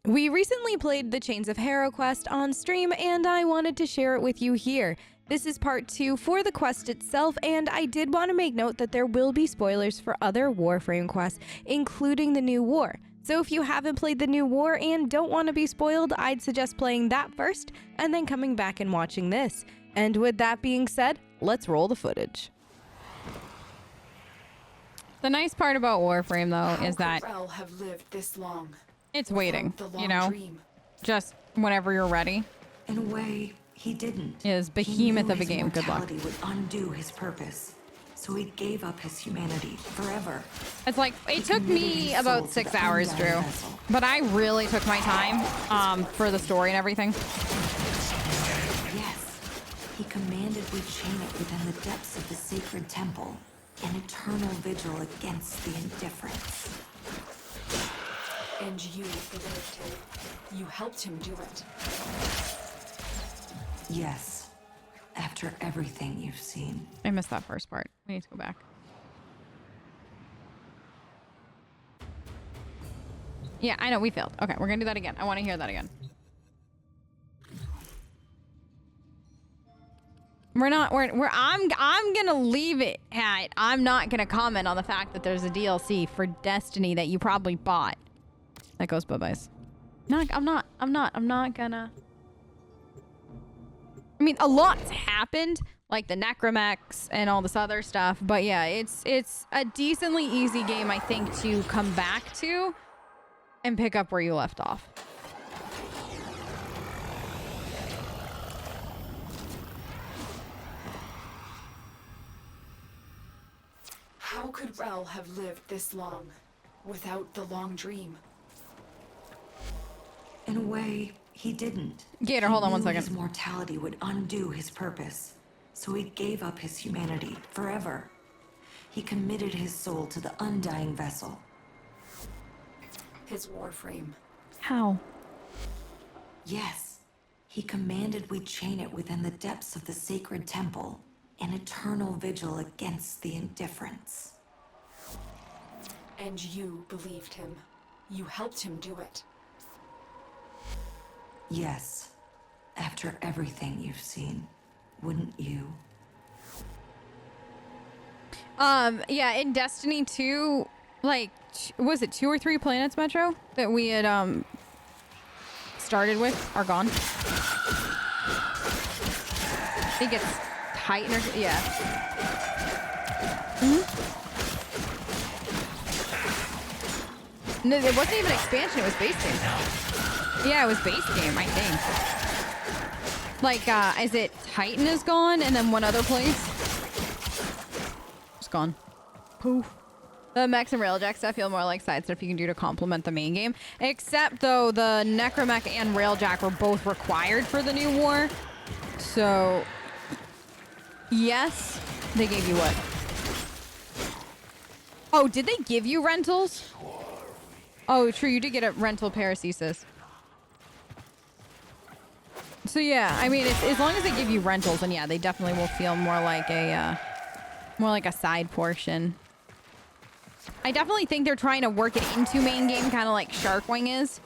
We recently played the Chains of Harrow quest on stream, and I wanted to share it with you here. This is part 2 for the quest itself, and I did want to make note that there will be spoilers for other Warframe quests, including the new war. So if you haven't played the new war and don't want to be spoiled, I'd suggest playing that first, and then coming back and watching this. And with that being said, let's roll the footage. The nice part about Warframe, though, is that have lived this long. It's waiting, you know, just whenever you're ready. In a way, he didn't. Is behemoth of a game. Good luck. Would undo his purpose, so he gave up his humanity forever. It's like it took me about 6 hours, Drew, but I really took my time for the story and everything. Yes, he commanded we chain it within the depths of the sacred temple, an eternal vigil against the indifference. And you believed him. You helped him do it. Yes. After everything you've seen. I missed that first part. We need to go back. Yeah, I know we failed. Okay, we're gonna do that again. I want to hear that again. I'm gonna leave it at I'm not gonna comment on the fact that there's a DLC for Destiny that you probably bought. That goes bye-byes. No, I'm not gonna. I mean, a lot's happened, like the necromex and all this other stuff, but yeah, it's a decently easy game, I think, to come back to and pick up where you left off. How could Rel have lived this long without the long dream? In a way, he didn't. Gator, hold on 1 second. His mortality would undo his purpose, so he gave up his humanity forever. He committed his soul to the undying vessel. His Warframe. How? Yes. He commanded we chain it within the depths of the sacred temple, an eternal vigil against the indifference. And you believed him. You helped him do it. Yes. After everything you've seen, wouldn't you? Yeah, in Destiny 2, like, was it 2 or 3 planets, Metro, that we had, started with are gone? I think it's Titan or, yeah. No, it wasn't even expansion, it was base game. Yeah, it was base game, I think. Like, is it Titan is gone and then one other place? It's gone. Poof. The mechs and railjack stuff feel more like side stuff you can do to complement the main game. Except, though, the necromech and railjack were both required for the new war. So, yes, they gave you what? Oh, did they give you rentals? Oh, true, you did get a rental paracesis. So yeah, I mean, as long as they give you rentals, then yeah, they definitely will feel more like a side portion. I definitely think they're trying to work it into main game, kind of like Sharkwing is.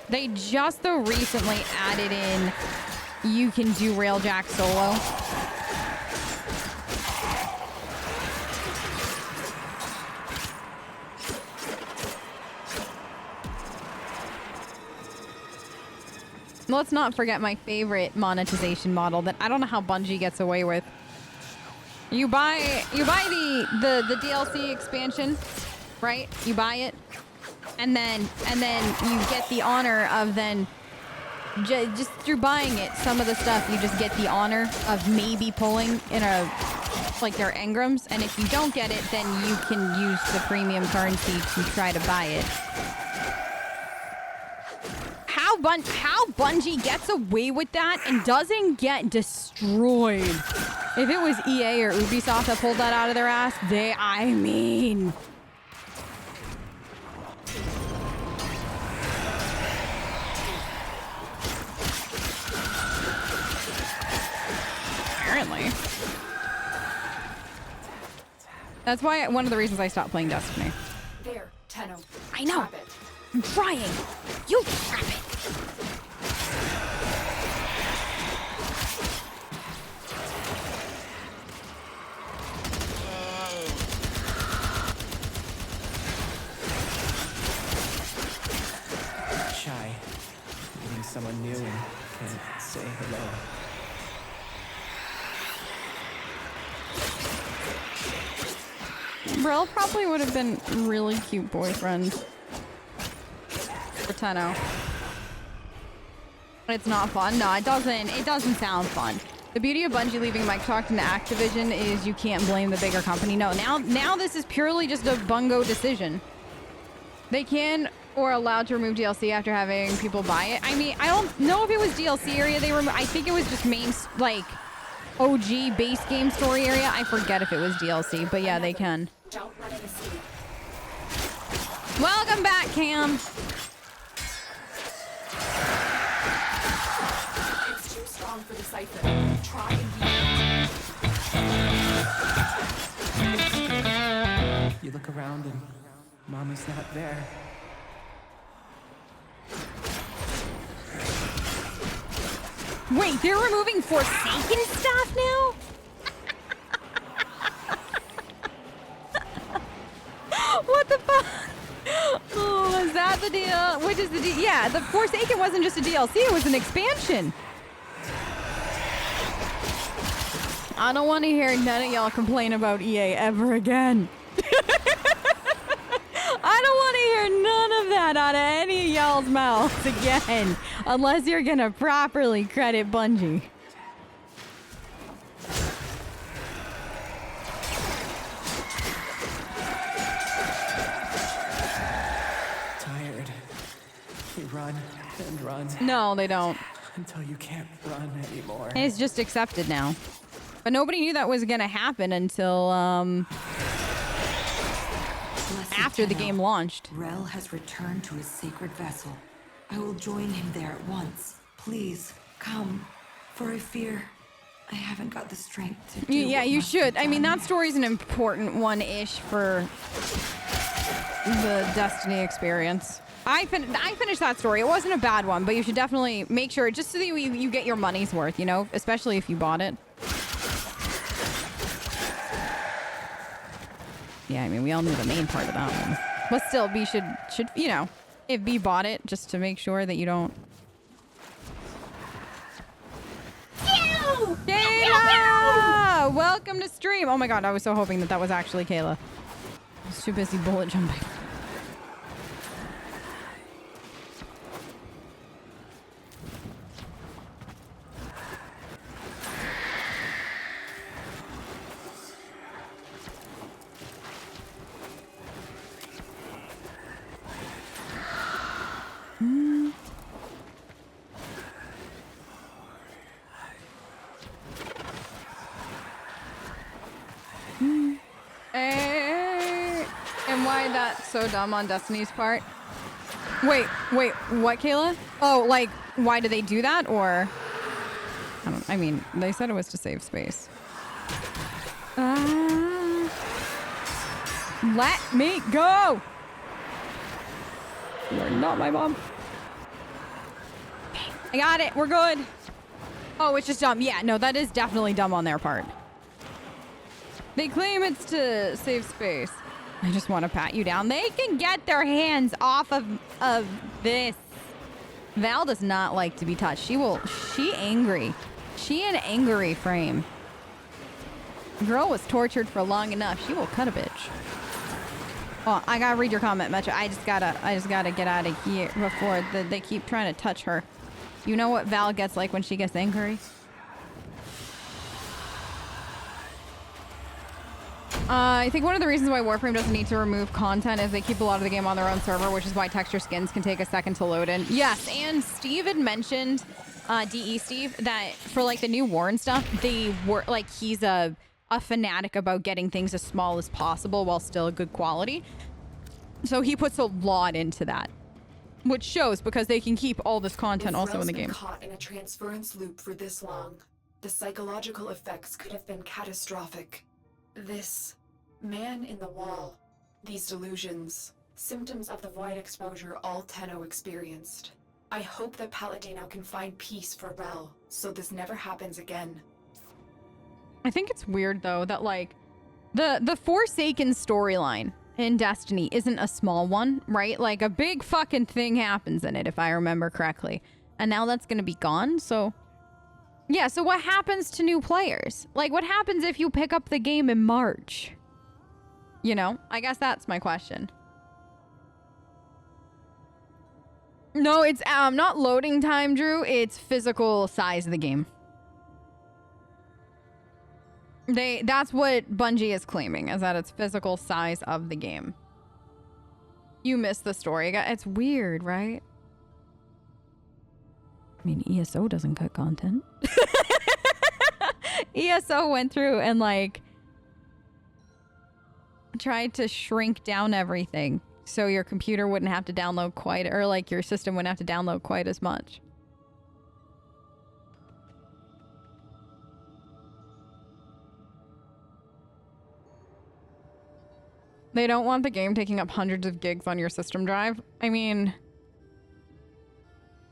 They just though recently added in you can do railjack solo. Let's not forget my favorite monetization model that I don't know how Bungie gets away with. You buy the DLC expansion, right? You buy it, and then you get the honor of then just through buying it, some of the stuff you just get the honor of maybe pulling in a like their engrams, and if you don't get it, then you can use the premium currency to try to buy it. How Bungie gets away with that and doesn't get destroyed. If it was EA or Ubisoft that pulled that out of their ass, I mean. Apparently. That's why one of the reasons I stopped playing Destiny. There, Tenno. I know. I'm trying. You grab it. Shy. Meeting someone new and can't say hello. Brill probably would have been a really cute boyfriend for Tenno. It's not fun. No, it doesn't sound fun. The beauty of Bungie leaving Microsoft into Activision is you can't blame the bigger company. No, now this is purely just a bungo decision. They can or are allowed to remove DLC after having people buy it. I mean, I don't know if it was DLC area they removed. I think it was just main, like, OG base game story area. I forget if it was DLC, but yeah, they can. Don't let it escape. Welcome back, Cam. It's too strong for the Siphon. Try and You look around and Mama's not there. Wait, they're removing Forsaken stuff now? What the fuck? Oh, is that the deal? Which is the deal? Yeah, the Forsaken wasn't just a DLC, it was an expansion. I don't want to hear none of y'all complain about EA ever again. I don't want to hear none of that out of any of y'all's mouths again, unless you're gonna properly credit Bungie. Tired. You run and run. No, they don't. Until you can't run anymore. It's just accepted now. But nobody knew that was gonna happen until after the game launched. Rel has returned to his sacred vessel. I will join him there at once. Please, come. For I fear I haven't got the strength to do Yeah, what you must be should. I mean, done. that story's an important one-ish for the Destiny experience. I finished that story. It wasn't a bad one, but you should definitely make sure, just so that you get your money's worth, you know? Especially if you bought it. Yeah, I mean, we all knew the main part of that one. But still, B should you know, if B bought it, just to make sure that you don't... Kayla! Welcome to stream! Oh my god, I was so hoping that that was actually Kayla. I was too busy bullet jumping. And why that's so dumb on Destiny's part? Wait, what, Kayla? Oh, like, why do they do that, or? I mean, they said it was to save space. Let me go! You're not my mom. I got it, we're good. Oh, it's just dumb. Yeah, no, that is definitely dumb on their part. They claim it's to save space. I just want to pat you down. They can get their hands off of this. Val does not like to be touched. She angry. She an angry frame. Girl was tortured for long enough. She will cut a bitch. Oh, I gotta read your comment, Metro. I just gotta get out of here before they keep trying to touch her. You know what Val gets like when she gets angry? I think one of the reasons why Warframe doesn't need to remove content is they keep a lot of the game on their own server, which is why texture skins can take a second to load in. Yes, and Steve had mentioned, DE Steve, that for like the new war and stuff, they were like, he's a fanatic about getting things as small as possible while still good quality. So he puts a lot into that, which shows because they can keep all this content also in the game. If Rel's been caught in a transference loop for this long, the psychological effects could have been catastrophic. This man in the wall, these delusions, Symptoms of the void exposure all Tenno experienced. I hope that Palladino can find peace for Rel, so this never happens again. I think it's weird though that like the Forsaken storyline in Destiny isn't a small one, right? Like a big fucking thing happens in it if I remember correctly. And now that's going to be gone. So yeah, so what happens to new players? Like what happens if you pick up the game in March? You know, I guess that's my question. No, it's not loading time, Drew. It's physical size of the game. That's what Bungie is claiming, is that it's physical size of the game. You missed the story. It's weird, right? I mean, ESO doesn't cut content. ESO went through and like tried to shrink down everything so your computer wouldn't have to download quite, or like your system wouldn't have to download quite as much. They don't want the game taking up hundreds of gigs on your system drive. I mean,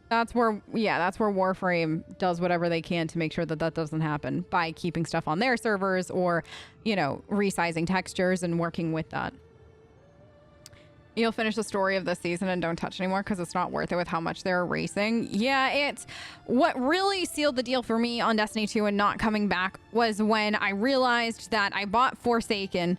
that's where Warframe does whatever they can to make sure that that doesn't happen by keeping stuff on their servers or, you know, resizing textures and working with that. You'll finish the story of this season and don't touch anymore because it's not worth it with how much they're erasing. Yeah, it's what really sealed the deal for me on Destiny 2 and not coming back was when I realized that I bought Forsaken.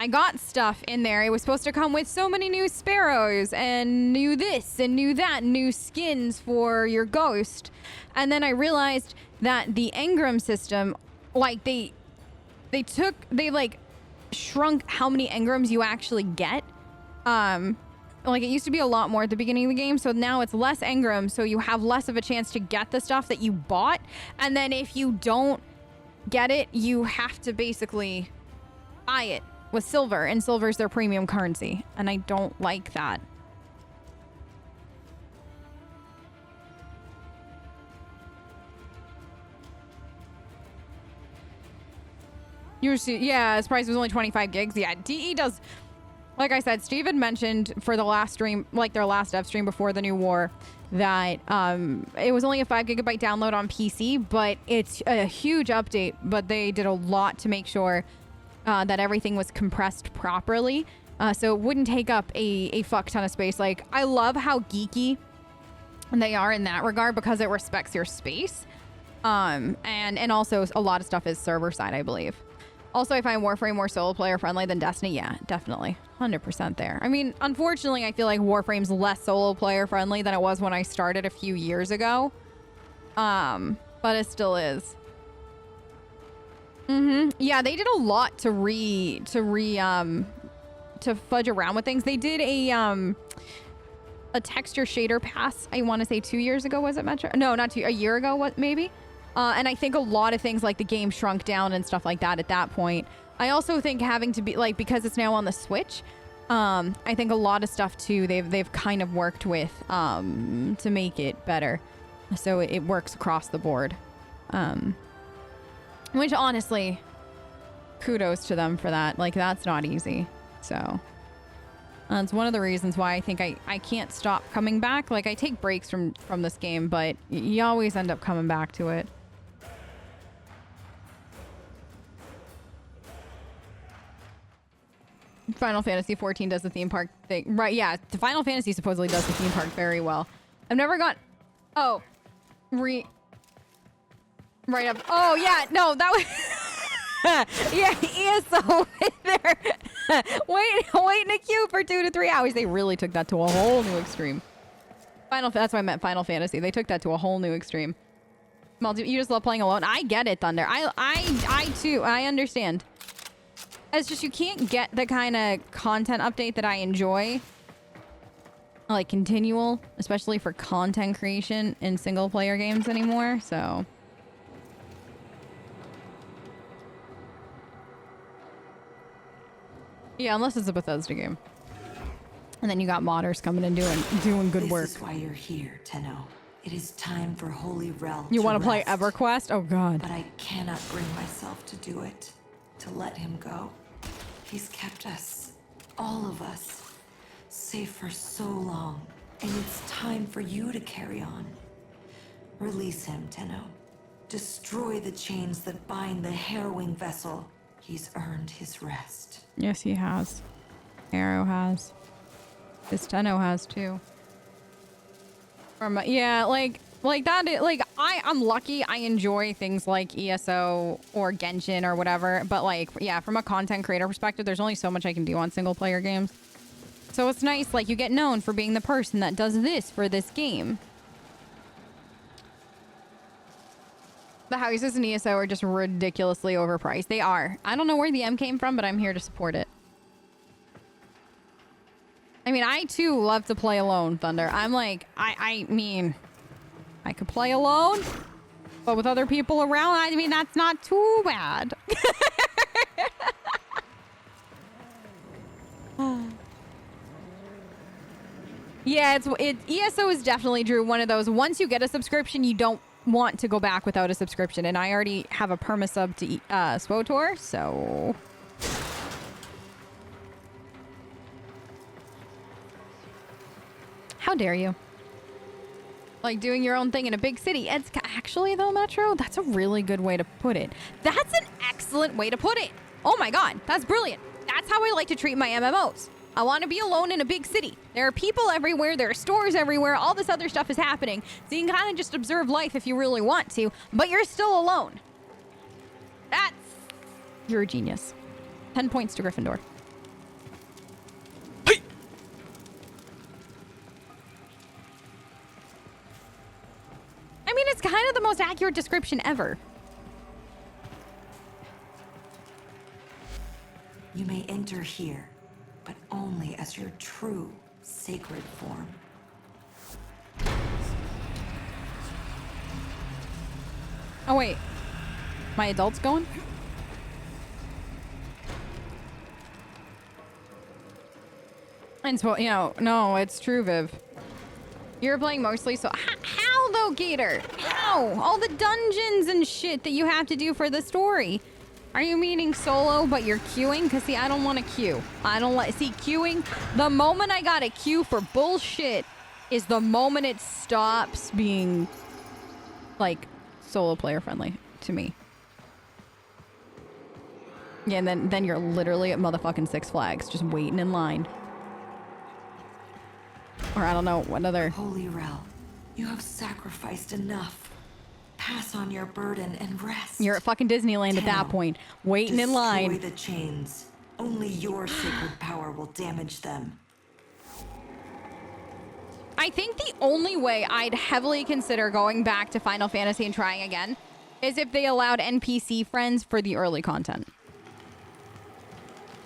I got stuff in there. It was supposed to come with so many new sparrows and new this and new that, new skins for your ghost. And then I realized that the engram system, like they like shrunk how many engrams you actually get. Like it used to be a lot more at the beginning of the game, so now it's less engram, so you have less of a chance to get the stuff that you bought. And then if you don't get it, you have to basically buy it with silver, and silver's their premium currency, and I don't like that. Yeah, his price was only 25 gigs. Yeah, DE does. Like I said, Steve had mentioned for the last stream, like their last dev stream before the new war, that it was only a 5 gigabyte download on PC, but it's a huge update. But they did a lot to make sure that everything was compressed properly, so it wouldn't take up a fuck ton of space. Like, I love how geeky they are in that regard because it respects your space. And also a lot of stuff is server side, I believe. Also, I find Warframe more solo player friendly than Destiny. Yeah, definitely. 100% there. I mean, unfortunately, I feel like Warframe's less solo player friendly than it was when I started a few years ago. But it still is. Yeah, they did a lot to fudge around with things. They did a texture shader pass, I want to say 2 years ago, was it, Metro? No, not a year ago, what, maybe? And I think a lot of things like the game shrunk down and stuff like that at that point. I also think having to be like, because it's now on the Switch, I think a lot of stuff too, they've kind of worked with to make it better. So it works across the board. Which honestly, kudos to them for that. Like, that's not easy. So it's one of the reasons why I think I can't stop coming back. Like, I take breaks from this game, but you always end up coming back to it. Final Fantasy 14 does the theme park thing. Right, yeah. The Final Fantasy supposedly does the theme park very well. I've never got... Oh. Right up. Oh, yeah. No, that was... yeah, ESO in there. Wait in a queue for 2 to 3 hours. They really took that to a whole new extreme. That's why I meant Final Fantasy. They took that to a whole new extreme. You just love playing alone. I get it, Thunder. I too. I understand. It's just you can't get the kind of content update that I enjoy, like continual, especially for content creation in single player games anymore, so. Yeah, unless it's a Bethesda game. And then you got modders coming and doing good work. This is why you're here, Tenno. It is time for Holy Rel. You want to play rest. EverQuest? Oh god. But I cannot bring myself to do it. To let him go. He's kept us, all of us, safe for so long, and it's time for you to carry on. Release him, Tenno. Destroy the chains that bind the harrowing vessel. He's earned his rest. Yes, he has. Harrow has. This Tenno has too. Yeah, like that. Like I'm lucky. I enjoy things like ESO or Genshin or whatever. But like, yeah, from a content creator perspective, there's only so much I can do on single player games. So it's nice, like you get known for being the person that does this for this game. The houses in ESO are just ridiculously overpriced. They are. I don't know where the M came from, but I'm here to support it. I mean, I too love to play alone, Thunder. I'm like, I mean, I could play alone, but with other people around, I mean, that's not too bad. Yeah, ESO is definitely, Drew, one of those. Once you get a subscription, you don't want to go back without a subscription. And I already have a perma-sub to SWOTOR, so... How dare you? Like doing your own thing in a big city. It's actually, though, Metro, that's a really good way to put it. That's an excellent way to put it. Oh my god, that's brilliant. That's how I like to treat my MMOs. I want to be alone in a big city. There are people everywhere. There are stores everywhere. All this other stuff is happening. So you can kind of just observe life if you really want to, but you're still alone. You're a genius. 10 points to Gryffindor. Hey! I mean, it's kind of the most accurate description ever. You may enter here, but only as your true sacred form. Oh, wait. My adult's going? And so, no, it's true, Viv. You're playing mostly, so how though, Gator? How? All the dungeons and shit that you have to do for the story. Are you meaning solo, but you're queuing? Because, see, I don't want to queue. See, queuing, the moment I got a queue for bullshit is the moment it stops being, like, solo player friendly to me. Yeah, and then you're literally at motherfucking Six Flags, just waiting in line. Or I don't know, what other... Holy Rel, you have sacrificed enough. Pass on your burden and rest. You're at fucking Disneyland at that point, waiting in line. Destroy the chains. Only your sacred power will damage them. I think the only way I'd heavily consider going back to Final Fantasy and trying again is if they allowed NPC friends for the early content.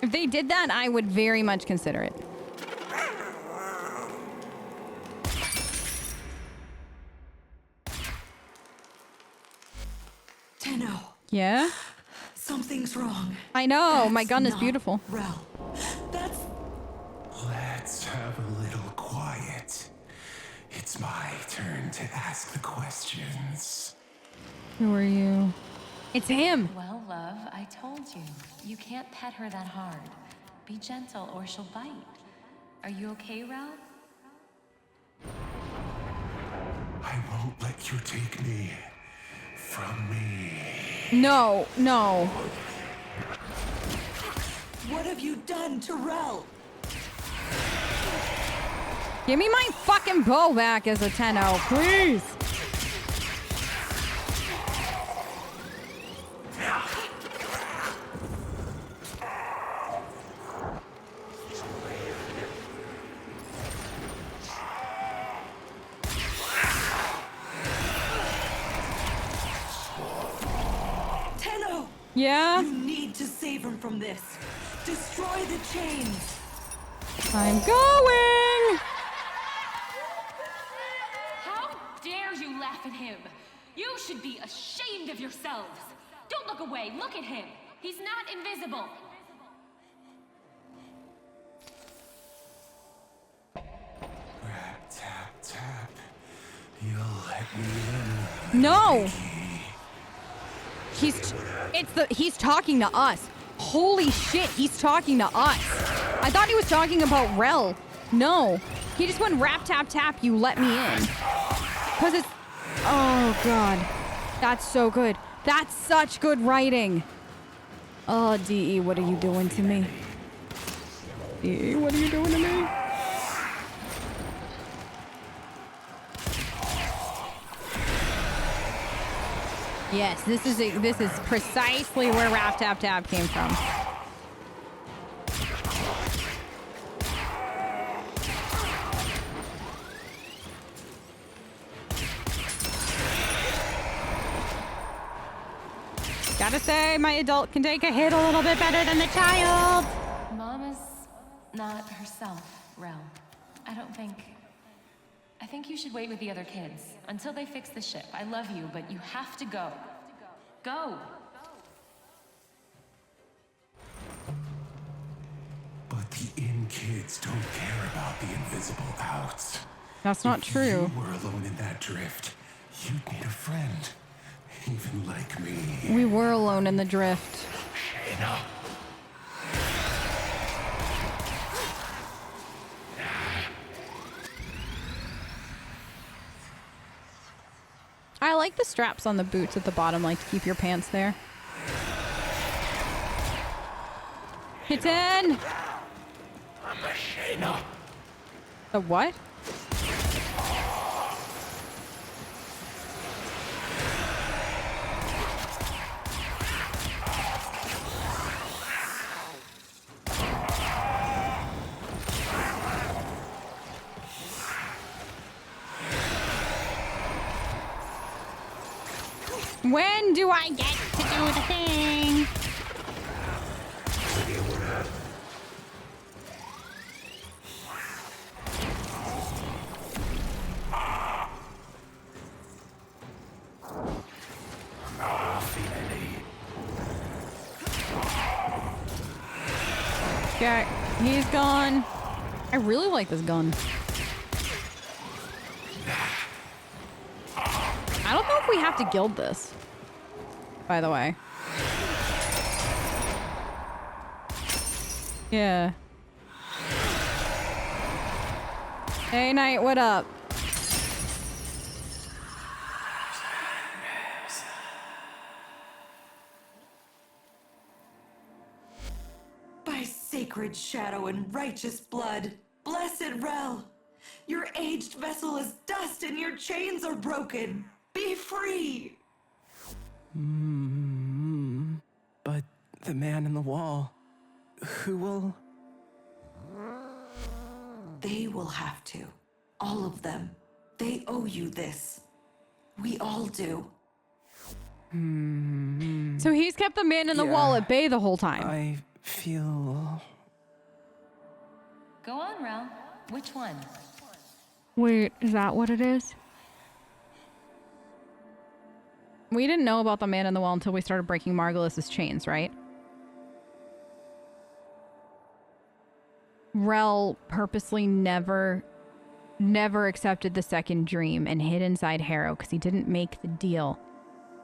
If they did that, I would very much consider it. Tenno. Yeah? Something's wrong. I know. That's my gun is not beautiful. Rel. That's... Let's have a little quiet. It's my turn to ask the questions. Who are you? It's him. Well, love, I told you. You can't pet her that hard. Be gentle or she'll bite. Are you okay, Rel? I won't let you take me from me. No, no. What have you done to Rel? Give me my fucking bow back as a Tenno, please. Tenno! Yeah? You need to save him from this. Destroy the chains. I'm going! How dare you laugh at him? You should be ashamed of yourselves. Don't look away. Look at him. He's not invisible. Rat, tap, tap. You'll let me in. No! He's talking to us. Holy shit, he's talking to us. I thought he was talking about Rel. No. He just went rap, tap, tap, you let me in. Because it's... Oh, God. That's so good. That's such good writing. Oh, DE, what are you doing to me? DE, what are you doing to me? Yes, this is precisely where rap, tap, tap came from. Gotta say, my adult can take a hit a little bit better than the child. Mama's not herself, Rel. I think you should wait with the other kids until they fix the ship. I love you, but you have to go. Go! But the in kids don't care about the invisible outs. That's not If true. you were alone in that drift, you'd need a friend. Even like me. We were alone in the drift. I like the straps on the boots at the bottom, like to keep your pants there. Hit in! The what? When do I get to do the thing? Okay, he's gone. I really like this gun. I don't know if we have to guild this, by the way. Yeah. Hey, Knight, what up? By sacred shadow and righteous blood, blessed Rel, your aged vessel is dust and your chains are broken. Be free! But the man in the wall, who will... They will have to. All of them. They owe you this. We all do. So he's kept the man in the wall at bay the whole time. I feel... Go on, Rel. Which one? Wait, is that what it is? We didn't know about the man in the wall until we started breaking Margulis's chains, right? Rel purposely never accepted the second dream and hid inside Harrow because he didn't make the deal.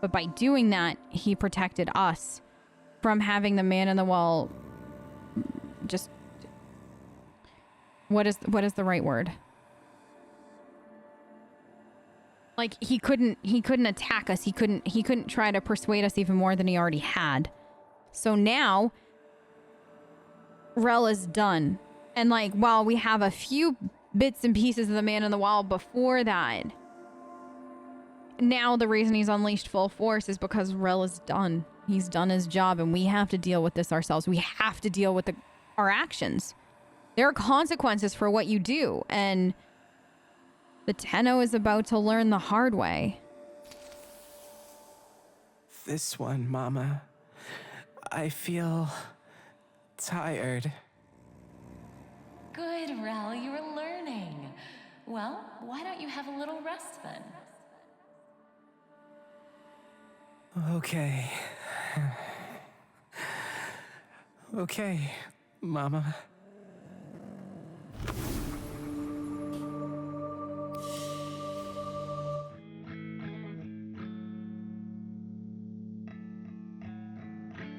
But by doing that, he protected us from having the man in the wall just... What is the right word? Like he couldn't attack us. He couldn't try to persuade us even more than he already had. So now Rel is done. And like while we have a few bits and pieces of the man in the wall before that, now the reason he's unleashed full force is because Rel is done. He's done his job and we have to deal with this ourselves. We have to deal with our actions. There are consequences for what you do, and the Tenno is about to learn the hard way. This one, Mama. I feel... tired. Good, Rel, you're learning. Well, why don't you have a little rest then? Okay. Okay, Mama.